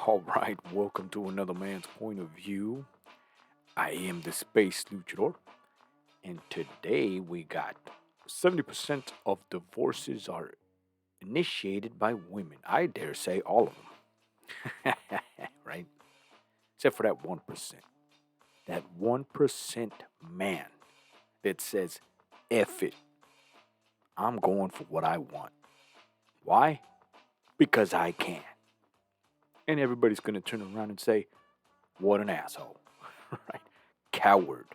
All right, welcome to another man's point of view. I am the Space Luchador, and today we got 70% of divorces are initiated by women. I dare say all of them, right? Except for that 1%. That 1% man that says, F it, I'm going for what I want. Why? Because I can. And everybody's going to turn around and say, what an asshole, right? Coward.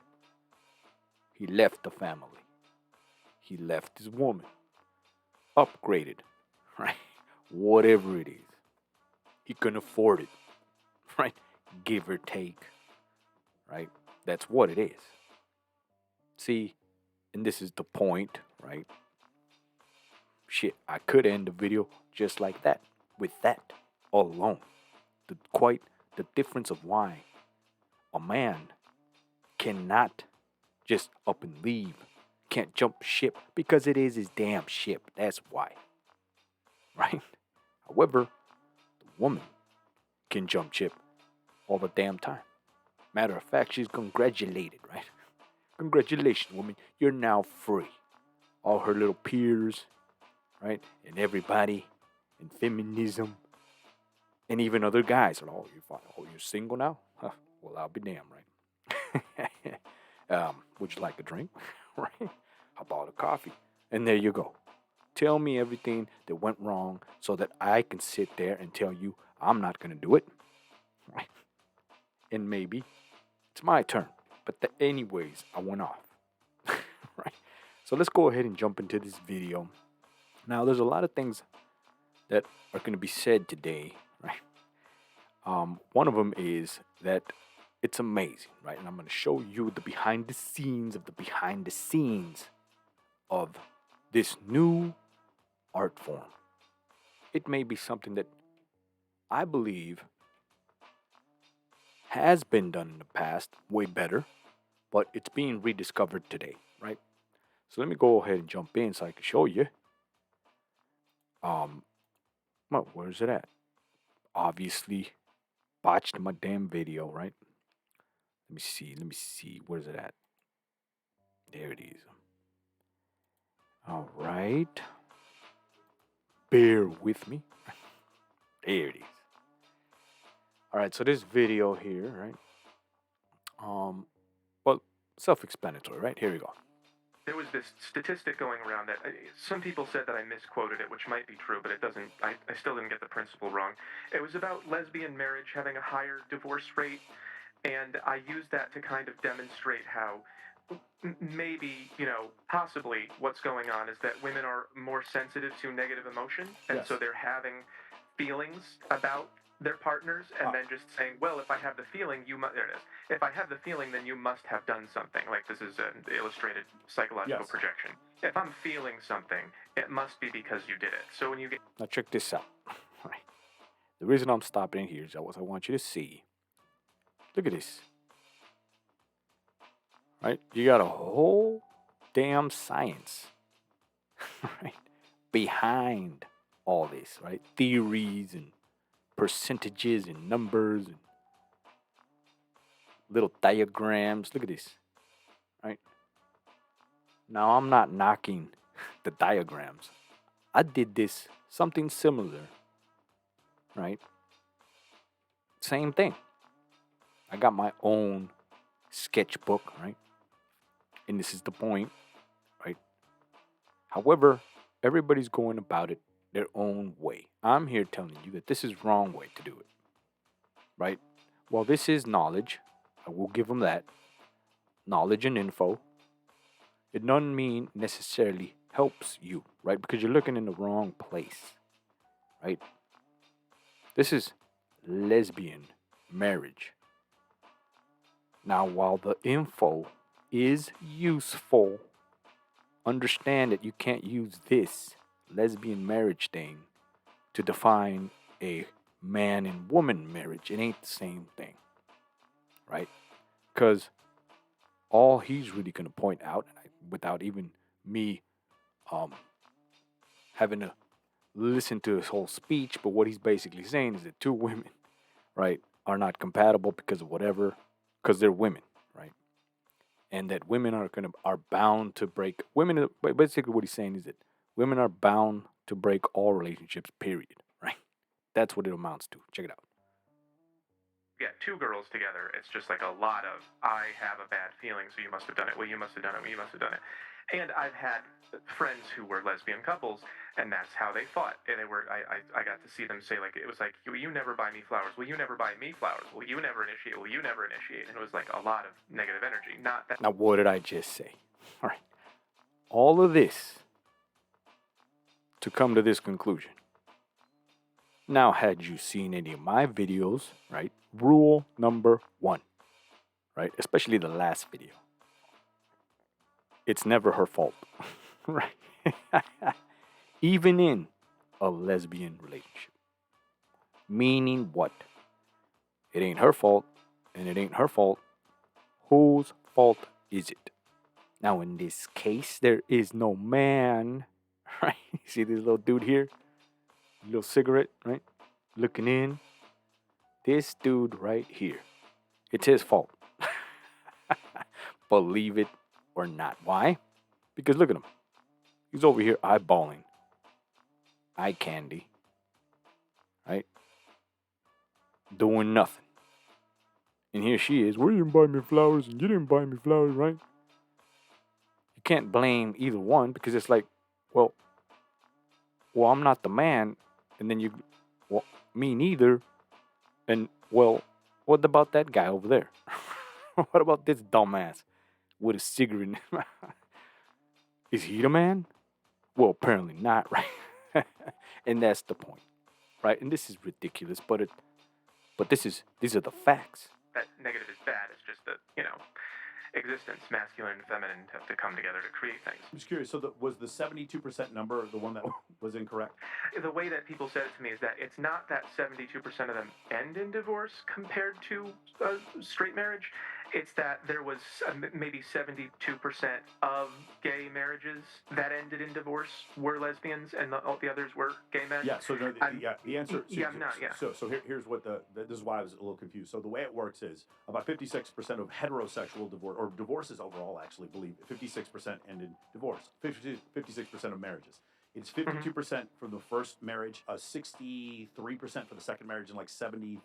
He left the family. He left his woman. Upgraded, right? Whatever it is. He couldn't afford it, right? Give or take, right? That's what it is. See, and this is the point, right? Shit, I could end the video just like that, with that all alone. The difference of why a man cannot just up and leave, can't jump ship because it is his damn ship. That's why. Right? However, the woman can jump ship all the damn time. Matter of fact, she's congratulated, right? Congratulations, woman. You're now free. All her little peers, right? And everybody in feminism. And even other guys are all you're single now? Huh, well, I'll be damned, right? Would you like a drink? Right? How about a coffee? And there you go. Tell me everything that went wrong so that I can sit there and tell you I'm not going to do it. Right? And maybe it's my turn. But anyways, I went off. Right? So let's go ahead and jump into this video. Now, there's a lot of things that are going to be said today, right? One of them is that it's amazing, right? And I'm going to show you the behind the scenes of this new art form. It may be something that I believe has been done in the past way better, but it's being rediscovered today, right? So let me go ahead and jump in so I can show you. Well, where's it at? Obviously, botched my damn video, right? Let me see. Where's it at? There it is. All right. Bear with me. There it is. All right, so this video here, right? Well, self-explanatory, right? Here we go. There was this statistic going around that some people said that I misquoted it, which might be true, but it doesn't. I still didn't get the principle wrong. It was about lesbian marriage having a higher divorce rate, and I used that to kind of demonstrate how maybe, possibly what's going on is that women are more sensitive to negative emotion, and so they're having feelings about their partners, and then just saying, well, if I have the feeling, you must. There it is. If I have the feeling, then you must have done something. Like this is an illustrated psychological projection. If I'm feeling something, it must be because you did it. So when you get Now check this out. Right. The reason I'm stopping here is I want you to see. Look at this. Right? You got a whole damn science, right, behind all this, right? Theories and percentages and numbers and little diagrams. Look at this, right? Now, I'm not knocking the diagrams. I did this, something similar, right? Same thing. I got my own sketchbook, right? And this is the point, right? However, everybody's going about it their own way. I'm here telling you that this is wrong way to do it, right? Well, this is knowledge. I will give them that. Knowledge and info. It doesn't mean necessarily helps you, right? Because you're looking in the wrong place, right? This is lesbian marriage. Now, while the info is useful, understand that you can't use this lesbian marriage thing to define a man and woman marriage. It ain't the same thing, right? Because all he's really going to point out, without even me having to listen to his whole speech, but what he's basically saying is that two women right, are not compatible because of whatever, because they're women, right? And that women are bound to break women. Basically, what he's saying is that women are bound to break all relationships. Period. Right? That's what it amounts to. Check it out. Get two girls together, it's just like a lot of I have a bad feeling, so you must have done it. Well, you must have done it. Well, you must have done it. And I've had friends who were lesbian couples, and that's how they fought. And they were I got to see them say like it was like you never buy me flowers. Well, you never buy me flowers. Well, you never initiate. Well, you never initiate. And it was like a lot of negative energy. Not that. Now, what did I just say? All right. All of this to come to this conclusion. Now, had you seen any of my videos, right? Rule number 1, right? Especially the last video. It's never her fault, right? Even in a lesbian relationship. Meaning what? It ain't her fault, and it ain't her fault. Whose fault is it? Now, in this case, there is no man, right? See this little dude here? Little cigarette, right? Looking in. This dude right here. It's his fault. Believe it or not. Why? Because look at him. He's over here eyeballing eye candy, right? Doing nothing. And here she is. Well, you didn't buy me flowers and you didn't buy me flowers, right? You can't blame either one because it's like, well, I'm not the man. And then well, me neither. And, well, what about that guy over there? What about this dumbass with a cigarette? Is he the man? Well, apparently not, right? And that's the point, right? And this is ridiculous, but these are the facts. That negative is bad. It's just that existence, masculine and feminine, have to come together to create things. I'm just curious. So, was the 72% number the one that was incorrect? The way that people said it to me is that it's not that 72% of them end in divorce compared to straight marriage. It's that there was maybe 72% of gay marriages that ended in divorce were lesbians, and all the others were gay men. Yeah. So the answer. So here's what this is why I was a little confused. So the way it works is about 56% of heterosexual divorce, or divorces overall, actually believe 56% end in divorce. 56% of marriages. It's 52% for the first marriage, 63% for the second marriage, and like 73%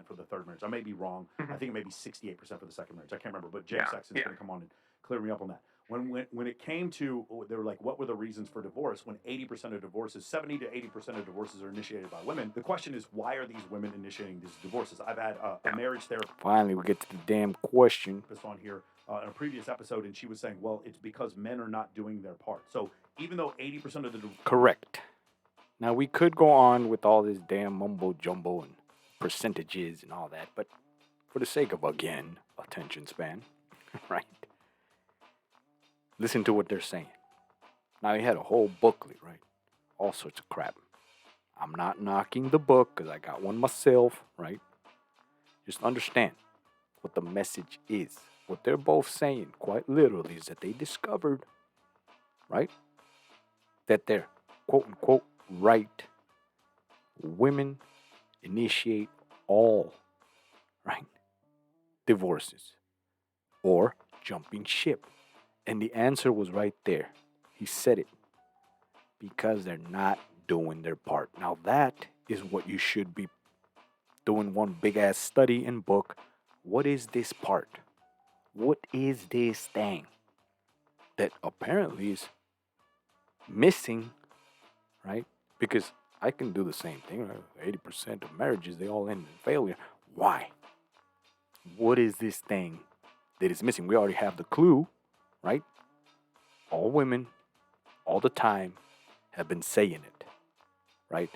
for the third marriage. I may be wrong. I think it may be 68% for the second marriage. I can't remember, but James Sexton's going to come on and clear me up on that. When it came to, they were like, what were the reasons for divorce? When 80% of divorces, 70 to 80% of divorces are initiated by women. The question is, why are these women initiating these divorces? I've had a marriage therapist. Finally, we get to the damn question. On here in a previous episode, and she was saying, well, it's because men are not doing their part. So even though 80% of the correct. Now we could go on with all this damn mumbo jumbo and percentages and all that, but for the sake of again attention span, right? Listen to what they're saying. Now he had a whole booklet, right? All sorts of crap. I'm not knocking the book because I got one myself, right? Just understand what the message is. What they're both saying, quite literally, is that they discovered, right, that they're quote unquote right. Women initiate all, right, divorces or jumping ship. And the answer was right there. He said it. Because they're not doing their part. Now that is what you should be doing, one big ass study and book. What is this part? What is this thing that apparently is missing, right? Because I can do the same thing. Right? 80% of marriages, they all end in failure. Why? What is this thing that is missing? We already have the clue, right? All women, all the time, have been saying it, right?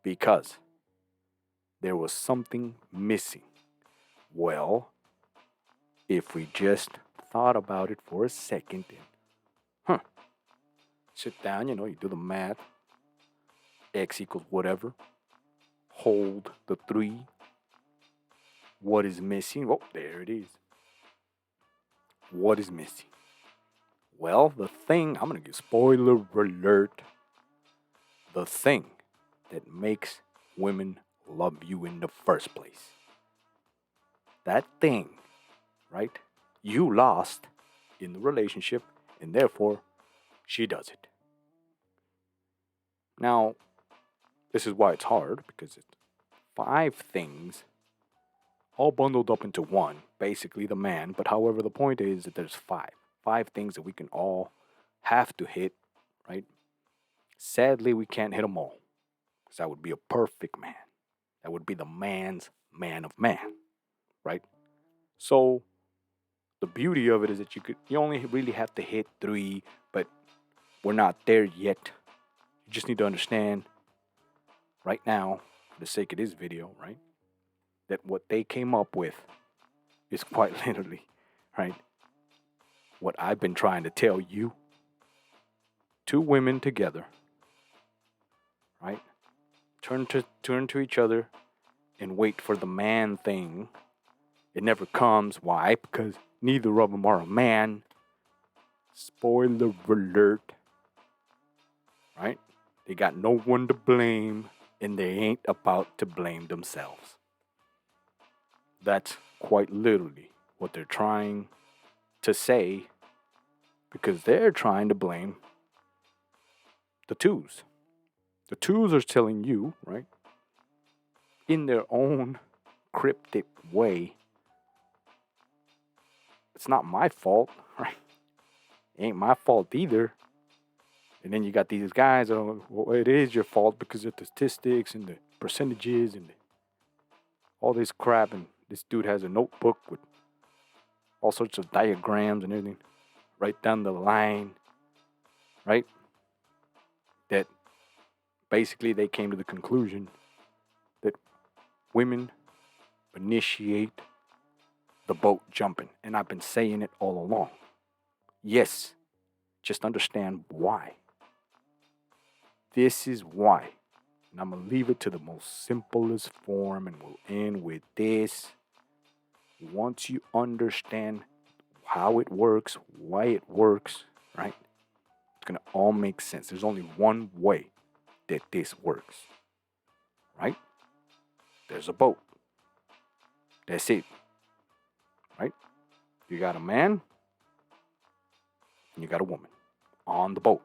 Because there was something missing. Well, if we just thought about it for a second and, sit down, you do the math, x equals whatever, hold the 3, what is missing? Oh, there it is. What is missing? Well, the thing, I'm going to give spoiler alert, the thing that makes women love you in the first place. That thing, right? You lost in the relationship, and therefore she does it. Now, this is why it's hard, because it's 5 things all bundled up into one, basically the man. But however, the point is that there's 5 things that we can all have to hit, right? Sadly, we can't hit them all, because that would be a perfect man. That would be the man's man of man, right? So the beauty of it is that you only really have to hit 3, but we're not there yet. You just need to understand right now, for the sake of this video, right, that what they came up with is quite literally, right, what I've been trying to tell you. 2 women together, right, turn to each other and wait for the man thing. It never comes. Why? Because neither of them are a man. Spoiler alert. Right? They got no one to blame, and they ain't about to blame themselves. That's quite literally what they're trying to say, because they're trying to blame the 2s. The 2s are telling you, right, in their own cryptic way, it's not my fault, right? It ain't my fault either. And then you got these guys that are, well, it is your fault because of the statistics and the percentages and all this crap. And this dude has a notebook with all sorts of diagrams and everything right down the line, right? That basically they came to the conclusion that women initiate the boat jumping. And I've been saying it all along. Yes, just understand why. This is why. And I'm going to leave it to the most simplest form, and we'll end with this. Once you understand how it works, why it works, right, it's going to all make sense. There's only one way that this works, right? There's a boat. That's it, right? You got a man and you got a woman on the boat.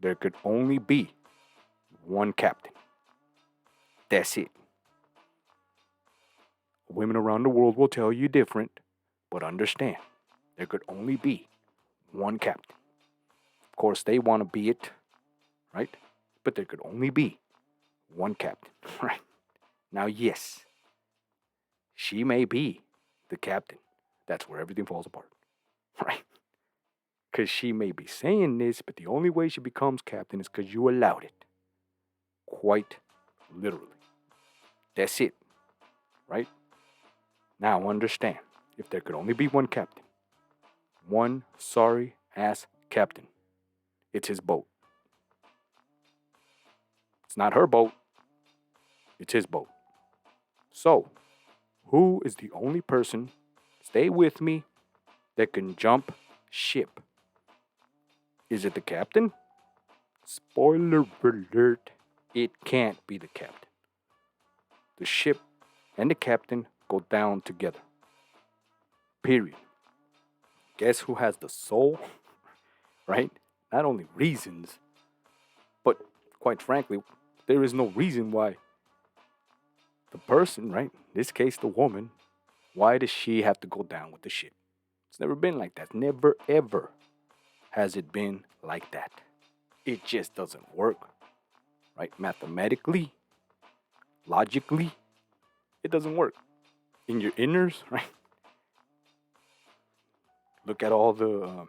There could only be one captain. That's it. Women around the world will tell you different, but understand, there could only be one captain. Of course, they want to be it, right? But there could only be one captain, right? Now, yes, she may be the captain. That's where everything falls apart, right? Because she may be saying this, but the only way she becomes captain is because you allowed it. Quite literally. That's it, right? Now understand, if there could only be one captain, one sorry-ass captain, it's his boat. It's not her boat, it's his boat. So, who is the only person, stay with me, that can jump ship? Is it the captain? Spoiler alert, it can't be the captain. The ship and the captain go down together. Period. Guess who has the soul? Right? Not only reasons, but quite frankly, there is no reason why the person, right? In this case, the woman, why does she have to go down with the ship? It's never been like that. Never, ever has it been like that. It just doesn't work, right? Mathematically, logically, it doesn't work. In your inners, right? Look at all the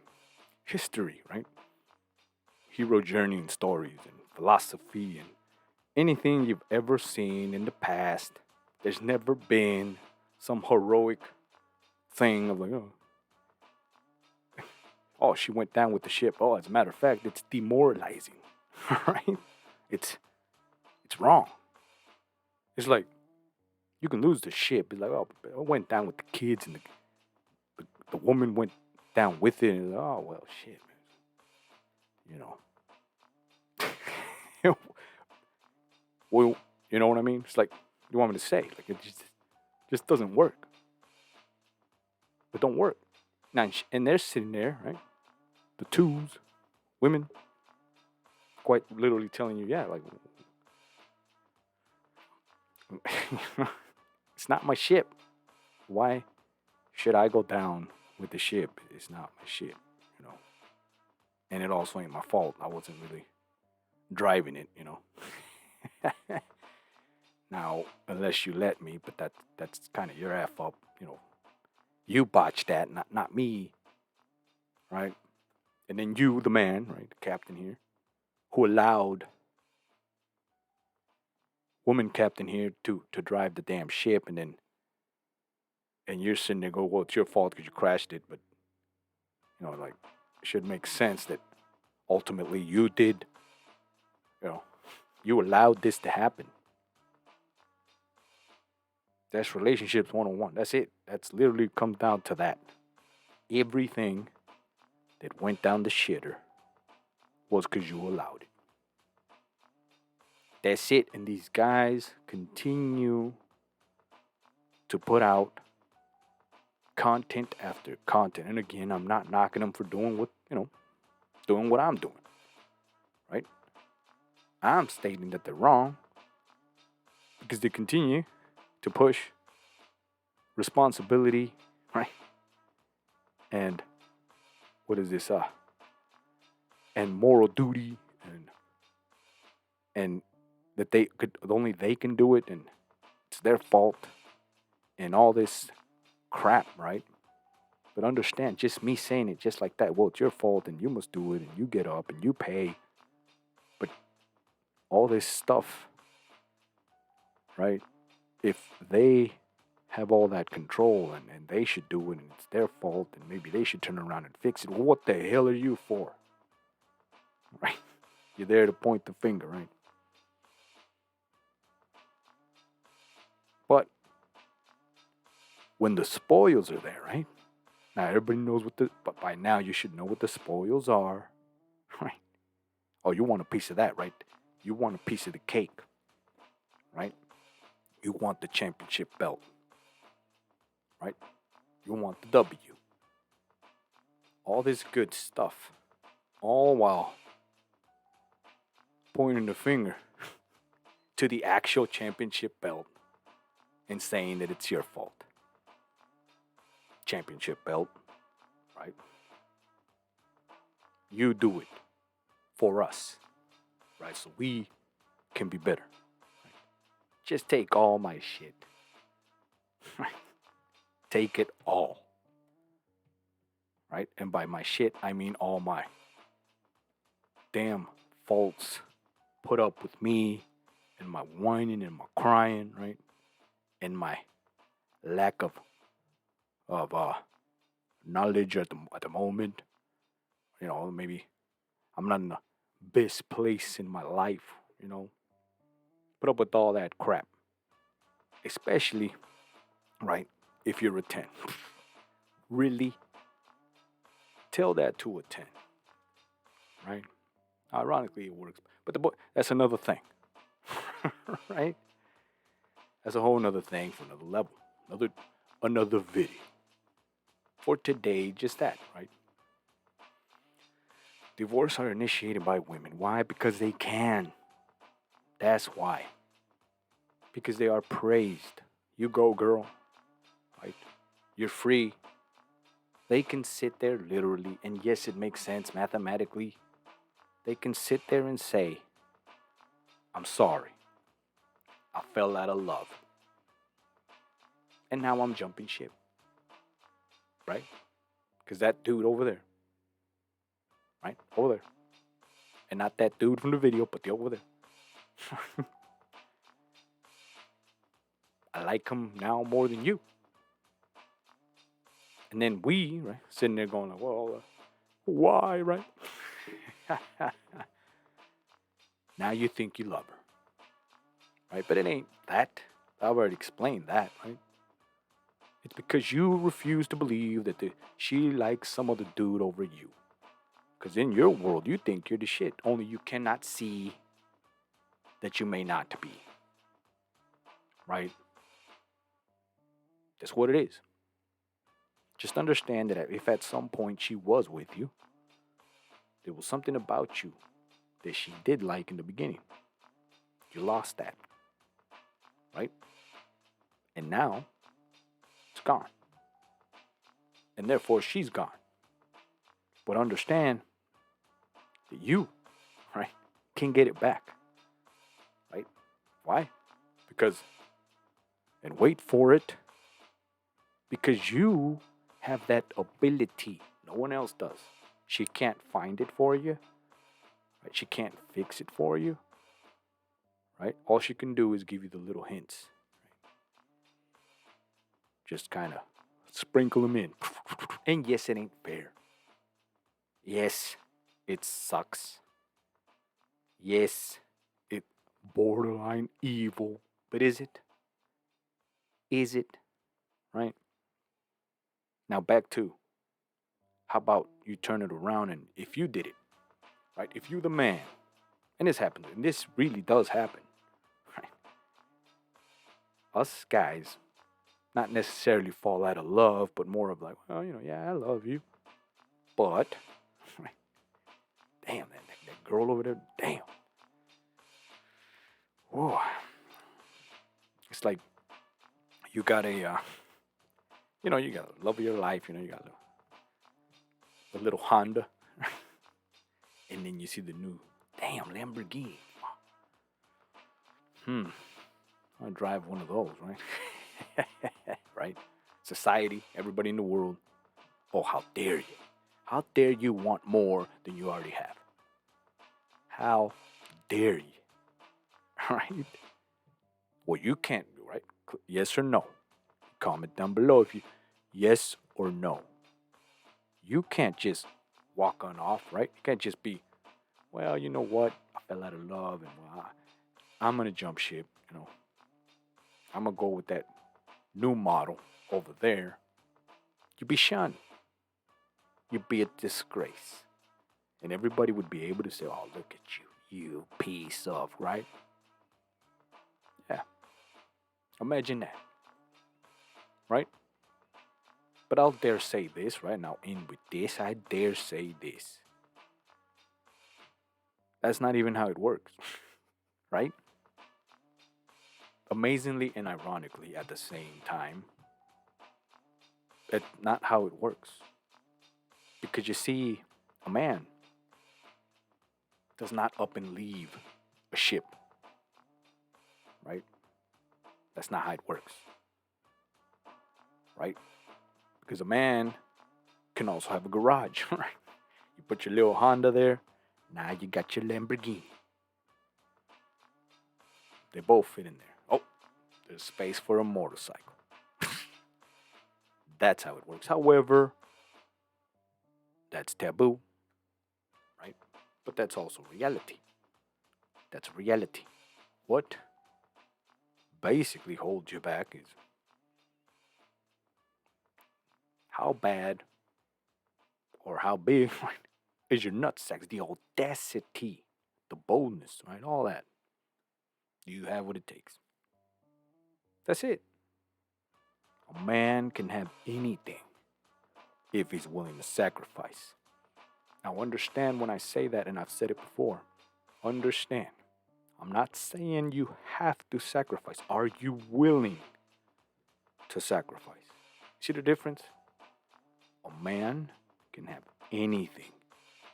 history, right? Hero journeying stories and philosophy and anything you've ever seen in the past. There's never been some heroic thing of like, oh, she went down with the ship. Oh, as a matter of fact, it's demoralizing, right? It's wrong. It's like, you can lose the ship. It's like, oh, I went down with the kids and the woman went down with it. And, oh, well, shit, man. You know. Well, You know what I mean? It's like, you want me to say? Like, it just doesn't work. It don't work. Now, and they're sitting there, right? The twos, women, quite literally telling you, yeah, like, it's not my ship. Why should I go down with the ship? It's not my ship, you know. And it also ain't my fault. I wasn't really driving it, you know. Now, unless you let me, but that's kind of your F up, you know. You botched that, not me, right? And then you, the man, right, the captain here, who allowed woman captain here to drive the damn ship, and you're sitting there go, well, it's your fault because you crashed it, but you know, like, it should make sense that ultimately you did, you know, you allowed this to happen. That's relationships 101. That's it. That's literally comes down to that. Everything that went down the shitter was because you allowed it. That's it. And these guys continue to put out content after content. And again, I'm not knocking them for doing what I'm doing. Right? I'm stating that they're wrong because they continue to push responsibility, right? And what is this? And moral duty, and that they could only they can do it, and it's their fault, and all this crap, right? But understand, just me saying it just like that, well, it's your fault, and you must do it, and you get up, and you pay. But all this stuff, right? If they have all that control and they should do it and it's their fault and maybe they should turn around and fix it, well, what the hell are you for? Right? You're there to point the finger, right? But when the spoils are there, right? Now everybody knows but by now you should know what the spoils are, right? Oh, you want a piece of that, right? You want a piece of the cake, right? You want the championship belt, right? You want the W. All this good stuff, all while pointing the finger to the actual championship belt and saying that it's your fault. Championship belt, right? You do it for us, right? So we can be better. Right? Just take all my shit. Right? Take it all. Right? And by my shit, I mean all my damn faults put up with me and my whining and my crying, right? And my lack of knowledge at the moment. You know, maybe I'm not in the best place in my life, you know. Put up with all that crap. Especially, right, if you're a 10. Really? Tell that to a 10. Right? Ironically, it works. But that's another thing. Right? That's a whole nother thing for another level. Another video. For today, just that, right? Divorce are initiated by women. Why? Because they can. That's why. Because they are praised. You go, girl. Right? You're free. They can sit there literally, and yes, it makes sense mathematically. They can sit there and say, I'm sorry. I fell out of love. And now I'm jumping ship. Right? Because that dude over there. Right? Over there. And not that dude from the video, but the over there. I like him now more than you. And then we, right, sitting there going like, well, why, right? Now you think you love her. Right? But it ain't that. I've already explained that, right? It's because you refuse to believe that she likes some other dude over you. Because in your world, you think you're the shit. Only you cannot see that you may not be. right? That's what it is. Just understand that if at some point she was with you, there was something about you that she did like in the beginning. You lost that, right? And now it's gone. And therefore she's gone. But understand that you, right, can get it back, right? Why? Because, and wait for it, because you have that ability. No one else does. She can't find it for you, right? She can't fix it for you, right? All she can do is give you the little hints. Just kind of sprinkle them in. And yes, it ain't fair. Yes, it sucks. Yes, it borderline evil. But is it? Is it? Right? Now back to, how about you turn it around, and if you did it, right? If you the man, and this happens, and this really does happen, right? Us guys not necessarily fall out of love, but more of like, well, yeah, I love you. But, right, damn, that girl over there, damn. Whoa. It's like you got a, you got a love of your life, you got a little Honda. And then you see the new, damn, Lamborghini. I drive one of those, right? Right? Society, everybody in the world. Oh, how dare you? How dare you want more than you already have? How dare you? Right? Well, you can't do, right? Yes or no? Comment down below if you, yes or no. You can't just walk on off, right? You can't just be, well, you know what? I fell out of love, and well, I'm gonna jump ship. I'm gonna go with that new model over there. You'd be shunned. You'd be a disgrace, and everybody would be able to say, "Oh, look at you, you piece of," right? Yeah. Imagine that, right? But I'll dare say this right now. In with this, I dare say this. That's not even how it works, right? Amazingly and ironically at the same time, that's not how it works. Because you see, a man does not up and leave a ship, right? That's not how it works, right? Because a man can also have a garage, right? You put your little Honda there, now you got your Lamborghini. They both fit in there. Oh, there's space for a motorcycle. That's how it works. However, that's taboo, right? But that's also reality. That's reality. What basically holds you back is how bad or how big, right, is your nutsack, the audacity, the boldness, right? All that. Do you have what it takes? That's it. A man can have anything if he's willing to sacrifice. Now, understand when I say that, and I've said it before. Understand. I'm not saying you have to sacrifice. Are you willing to sacrifice? See the difference? A man can have anything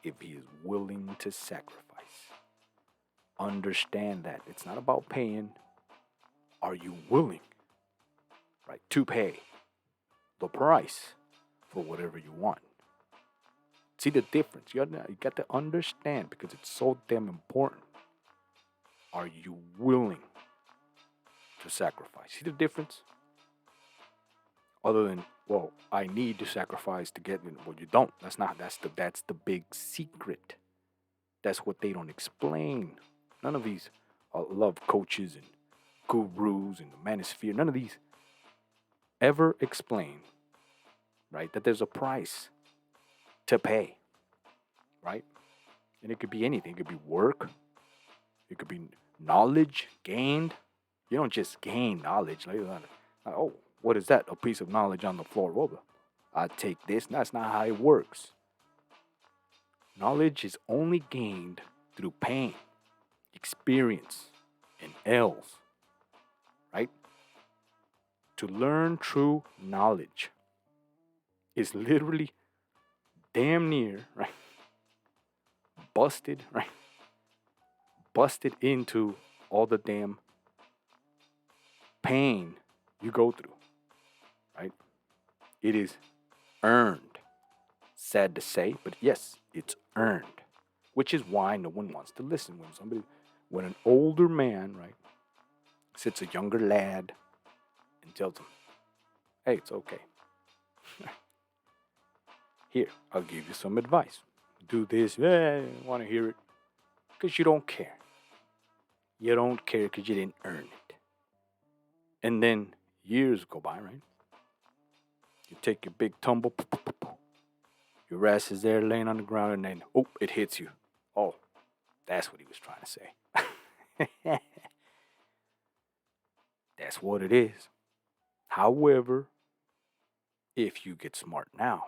if he is willing to sacrifice. Understand that. It's not about paying. Are you willing, right, to pay the price for whatever you want? See the difference? You got to understand, because it's so damn important. Are you willing to sacrifice? See the difference? Other than, well, I need to sacrifice to get, well, you don't. That's the big secret. That's what they don't explain. None of these love coaches and gurus and the manosphere, none of these ever explain, right, that there's a price to pay, right? And it could be anything. It could be work. It could be knowledge gained, You don't just gain knowledge. Oh, what is that? A piece of knowledge on the floor. Well, I take this. That's not how it works. Knowledge is only gained through pain, experience, and L's, right? To learn true knowledge is literally damn near, right? Busted, right? Busted into all the damn pain you go through, right? It is earned. Sad to say, but yes, it's earned. Which is why no one wants to listen when an older man, right, sits a younger lad and tells him, hey, it's okay. Here, I'll give you some advice. Do this. I want to hear it. Because you don't care. You don't care because you didn't earn it. And then years go by, right? You take your big tumble. Your ass is there laying on the ground and then, oh, it hits you. Oh, that's what he was trying to say. That's what it is. However, if you get smart now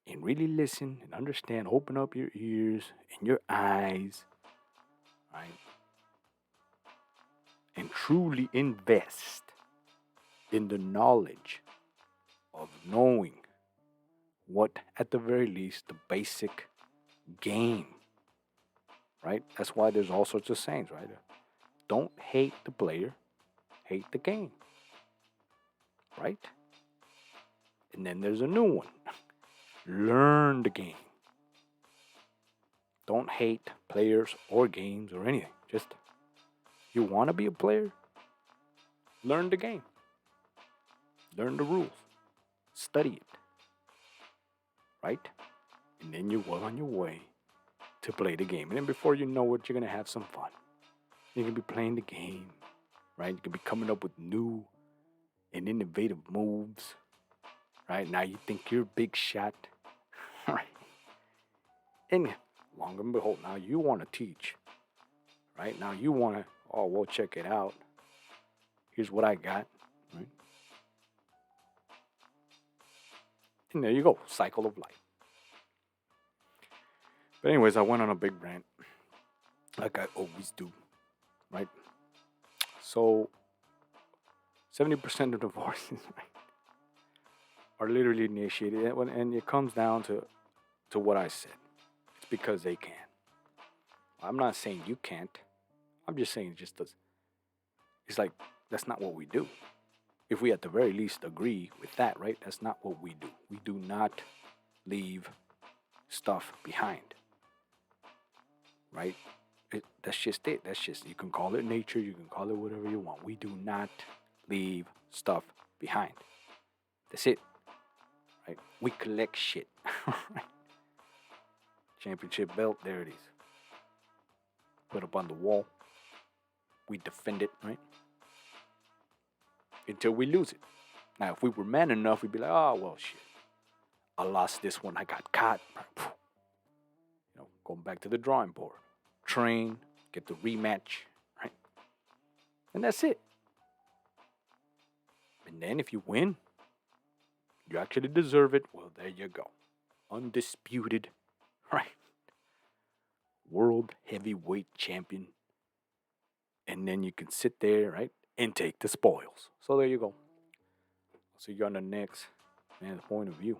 and really listen and understand, open up your ears and your eyes, right? And truly invest in the knowledge of knowing what, at the very least, the basic game, right? That's why there's all sorts of sayings, right? Don't hate the player, hate the game, right? And then there's a new one. Learn the game. Don't hate players or games or anything. Just, you want to be a player? Learn the game. Learn the rules. Study it. Right? And then you're well on your way to play the game. And then before you know it, you're going to have some fun. You're going to be playing the game. Right? You can be coming up with new and innovative moves. Right? Now you think you're a big shot. Right? And long and behold, now you want to teach. Right? Now you want to, oh, well, check it out. Here's what I got. Right? And there you go. Cycle of life. But anyways, I went on a big rant. Like I always do. Right? So 70% of divorces, right, are literally initiated. And it comes down to what I said. It's because they can. I'm not saying you can't. I'm just saying it just does. It's like, that's not what we do. If we at the very least agree with that, right? That's not what we do. We do not leave stuff behind. Right? That's just it. That's just, you can call it nature. You can call it whatever you want. We do not leave stuff behind. That's it. Right? We collect shit. Right? Championship belt, there it is. Put up on the wall. We defend it, right? Until we lose it. Now, if we were man enough, we'd be like, oh, well, shit. I lost this one. I got caught. You know, going back to the drawing board. Train, get the rematch, right? And that's it. And then if you win, you actually deserve it. Well, there you go. Undisputed, right? World heavyweight champion. And then you can sit there, right? And take the spoils. So there you go. I'll see you on the next man's point of view.